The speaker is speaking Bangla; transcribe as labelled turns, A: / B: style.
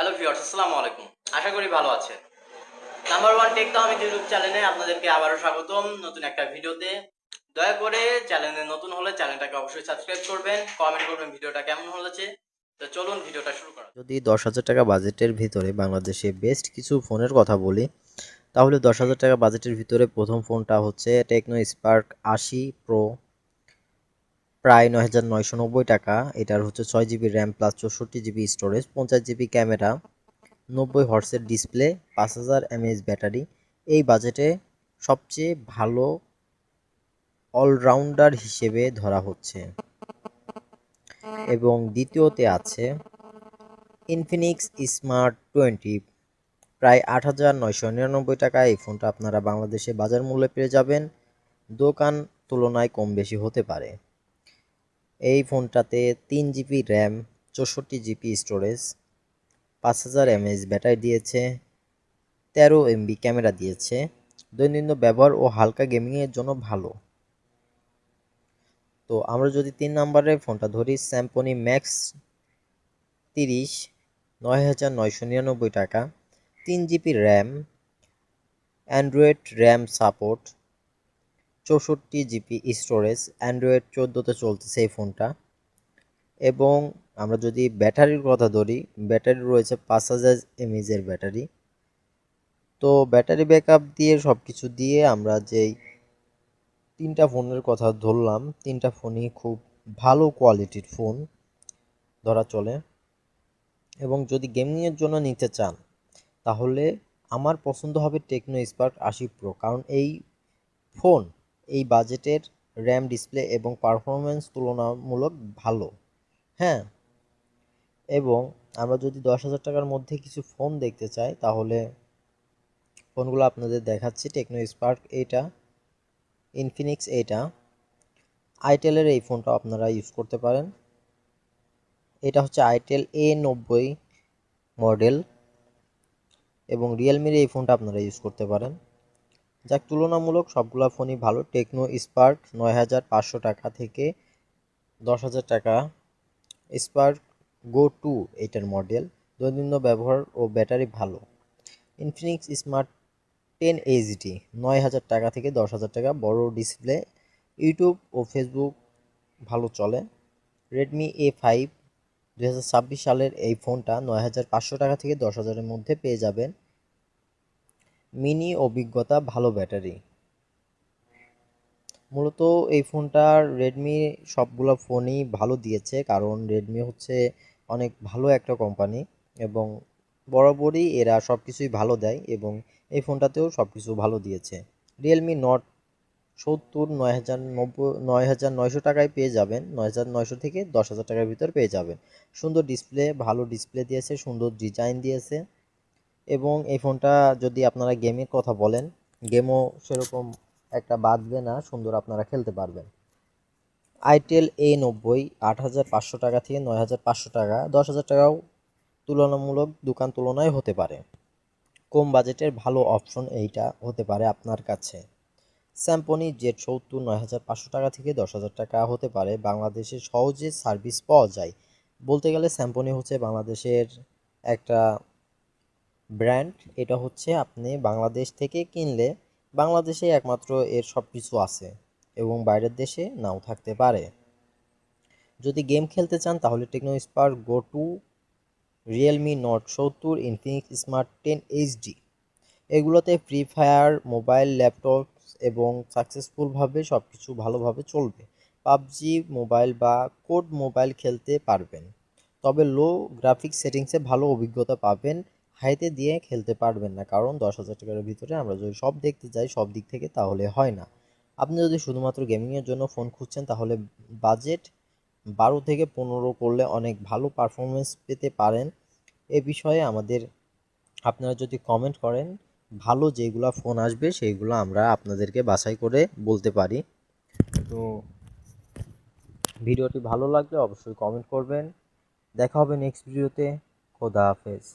A: হ্যালো ভিউয়ার্স, আসসালামু আলাইকুম। আশা করি ভালো আছেন। Number one tech Tahmid YouTube চ্যানেলে আপনাদেরকে আবারও স্বাগতম নতুন একটা ভিডিওতে। দয়া করে চ্যানেলে নতুন হলে চ্যানেলটাকে অবশ্যই সাবস্ক্রাইব করবেন, কমেন্ট করবেন ভিডিওটা কেমন হয়েছে। তো চলুন ভিডিওটা শুরু করা যাক।
B: যদি 10,000 টাকা বাজেটের ভিতরে বাংলাদেশে বেস্ট কিছু ফোনের কথা বলি, তাহলে 10,000 টাকা বাজেটের ভিতরে প্রথম ফোনটা হচ্ছে টেকনো স্পার্ক 80 প্রো। প্রায় 9,990 টাকা। এটার হচ্ছে 6 GB RAM plus 64 GB storage, 50 GB camera, 90 হর্সের ডিসপ্লে, 5,000 mAh ব্যাটারি। এই বাজেটে সবচেয়ে ভালো অলরাউন্ডার হিসেবে ধরা হচ্ছে। এবং দ্বিতীয়তে আছে ইনফিনিক্স স্মার্ট 20। প্রায় 8,999 টাকা। এই ফোনটা আপনারা বাংলাদেশে বাজার মূল্যে পেয়ে যাবেন, দোকান তুলনায় কম বেশি হতে পারে। এই ফোনটাতে 3 GB RAM, 64 GB storage, 5,000 mAh battery দিয়েছে, 13 MB ক্যামেরা দিয়েছে। দৈনন্দিন ব্যবহার ও হালকা গেমিংয়ের জন্য ভালো। তো আমরা যদি 3 নম্বরের ফোনটা ধরি, স্যামসং ম্যাক্স 30, 9,999 টাকা। 3 GB RAM, Android RAM support, 64 GB storage, Android 14তে চলতেছে এই ফোনটা। এবং আমরা যদি ব্যাটারির কথা ধরি, ব্যাটারি রয়েছে 5,000 mAh ব্যাটারি। তো ব্যাটারি ব্যাকআপ দিয়ে সব কিছু দিয়ে আমরা যেই তিনটা ফোনের কথা ধরলাম, তিনটা ফোনই খুব ভালো কোয়ালিটির ফোন ধরা চলে। এবং যদি গেমিংয়ের জন্য নিতে চান, তাহলে আমার পছন্দ হবে টেকনো স্পার্ক 80 প্রো, কারণ এই ফোন এই বাজেটের র্যাম, ডিসপ্লে এবং পারফরমেন্স তুলনামূলক ভালো। হ্যাঁ, এবং আমরা যদি 10,000 টাকার মধ্যে কিছু ফোন দেখতে চাই, তাহলে ফোনগুলো আপনাদের দেখাচ্ছি। টেকনো স্পার্ক এইটা, ইনফিনিক্স এইটা, আইটেলের এই ফোনটা আপনারা ইউজ করতে পারেন। এটা হচ্ছে আইটেল A90 মডেল। এবং রিয়েলমির এই ফোনটা আপনারা ইউজ করতে পারেন। যাক, তুলনামূলক সবগুলা ফোনই ভালো। টেকনো স্পার্ক 9,500 টাকা থেকে 10,000 টাকা। স্পার্ক গো টু এইটার মডেল, দৈনন্দিন ব্যবহার ও ব্যাটারি ভালো। ইনফিনিক্স স্মার্ট 10 HD 9,000 টাকা থেকে 10,000 টাকা, বড় ডিসপ্লে, ইউটিউব ও ফেসবুক ভালো চলে। রেডমি A5 2026 সালের এই ফোনটা 9,500 টাকা থেকে 10,000-এর মধ্যে পেয়ে যাবেন। মিনি অভিজ্ঞতা, ভালো ব্যাটারি। মূলত এই ফোনটার রেডমি সবগুলো ফোনই ভালো দিয়েছে, কারণ রেডমি হচ্ছে অনেক ভালো একটা কোম্পানি এবং বরাবরই এরা সব কিছুই ভালো দেয়, এবং এই ফোনটাতেও সব কিছু ভালো দিয়েছে। রিয়েলমি নট 70 9,900 টাকায় পেয়ে যাবেন। 9,900 থেকে 10,000 টাকার ভিতর পেয়ে যাবেন। সুন্দর ডিসপ্লে, ভালো ডিসপ্লে দিয়েছে, সুন্দর ডিজাইন দিয়েছে। এবং এই ফোনটা যদি আপনারা গেমের কথা বলেন, গেমও সেরকম একটা বাদবে না, সুন্দর আপনারা খেলতে পারবেন। আইটেল A90 8,500 টাকা থেকে 9,500 টাকা, 10,000 টাকাও তুলনামূলক দোকান তুলনায় হতে পারে। কম বাজেটের ভালো অপশন এইটা হতে পারে আপনার কাছে। স্যামসং Z70 9,500 টাকা থেকে 10,000 টাকা হতে পারে। বাংলাদেশে সহজে সার্ভিস পাওয়া যায়। বলতে গেলে স্যামসং হচ্ছে বাংলাদেশের একটা ব্র্যান্ড। এটা হচ্ছে আপনি বাংলাদেশ থেকে কিনলে বাংলাদেশে একমাত্র এর সব কিছু আছে, এবং বাইরের দেশে নাও থাকতে পারে। যদি গেম খেলতে চান, তাহলে Tecno Spark go to, Realme not 70, Infinix smart 10 HD, এগুলোতে ফ্রি ফায়ার, মোবাইল, ল্যাপটপ এবং সাকসেসফুলভাবে সব কিছু ভালোভাবে চলবে। পাবজি মোবাইল বা কোড মোবাইল খেলতে পারবেন, তবে লো গ্রাফিক্স সেটিংসে ভালো অভিজ্ঞতা পাবেন। হাইতে দিয়ে খেলতে পারবেন না, কারণ 10,000 টাকার ভিতরে আমরা যদি সব দেখতে যাই সব দিক থেকে, তাহলে হয় না। আপনি যদি শুধুমাত্র গেমিংয়ের জন্য ফোন খুঁজছেন, তাহলে বাজেট 12 থেকে 15 করলে অনেক ভালো পারফরমেন্স পেতে পারেন। এ বিষয়ে আপনারা যদি কমেন্ট করেন, ভালো যেগুলা ফোন আসবে সেইগুলো আমরা আপনাদেরকে বাছাই করে বলতে পারি। তো ভিডিওটি ভালো লাগলে অবশ্যই কমেন্ট করবেন। দেখা হবে নেক্সট ভিডিওতে। খোদা হাফেজ।